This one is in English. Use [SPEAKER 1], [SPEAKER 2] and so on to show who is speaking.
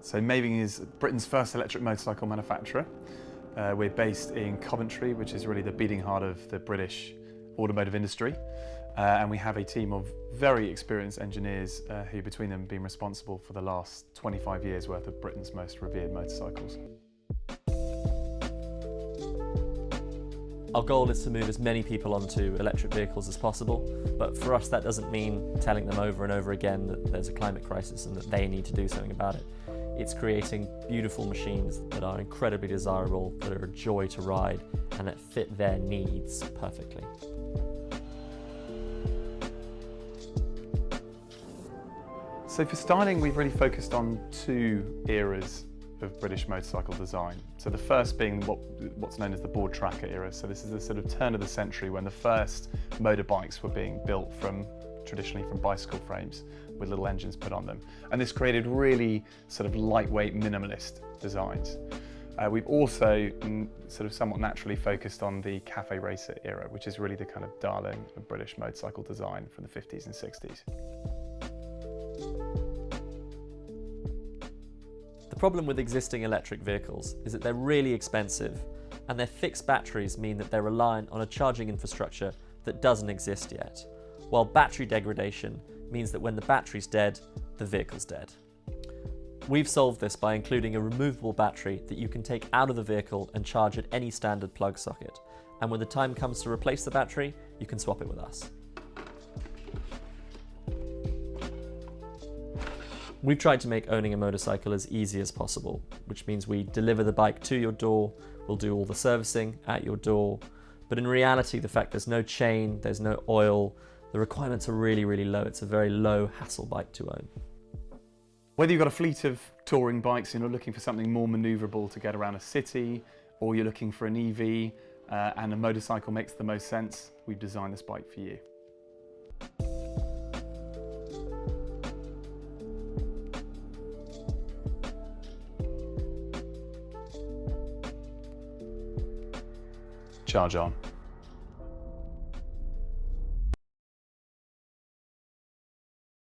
[SPEAKER 1] So Maeving is Britain's first electric motorcycle manufacturer. We're based in Coventry, which is really the beating heart of the British automotive industry. And we have a team of very experienced engineers who between them have been responsible for the last 25 years worth of Britain's most revered motorcycles.
[SPEAKER 2] Our goal is to move as many people onto electric vehicles as possible, but for us that doesn't mean telling them over and over again that there's a climate crisis and that they need to do something about it. It's creating beautiful machines that are incredibly desirable, that are a joy to ride, and that fit their needs perfectly.
[SPEAKER 1] So for styling, we've really focused on two eras of British motorcycle design. So the first being what's known as the board tracker era. So this is the sort of turn of the century when the first motorbikes were being built traditionally from bicycle frames with little engines put on them. And this created really sort of lightweight, minimalist designs. We've also sort of somewhat naturally focused on the cafe racer era, which is really the kind of darling of British motorcycle design from the 50s and 60s.
[SPEAKER 2] The problem with existing electric vehicles is that they're really expensive, and their fixed batteries mean that they're reliant on a charging infrastructure that doesn't exist yet, while battery degradation means that when the battery's dead, the vehicle's dead. We've solved this by including a removable battery that you can take out of the vehicle and charge at any standard plug socket, and when the time comes to replace the battery, you can swap it with us. We've tried to make owning a motorcycle as easy as possible, which means we deliver the bike to your door, we'll do all the servicing at your door, but in reality the fact there's no chain, there's no oil, the requirements are really, really low. It's a very low hassle bike to own.
[SPEAKER 1] Whether you've got a fleet of touring bikes and you're looking for something more manoeuvrable to get around a city, or you're looking for an EV and a motorcycle makes the most sense, we've designed this bike for you. Charge on.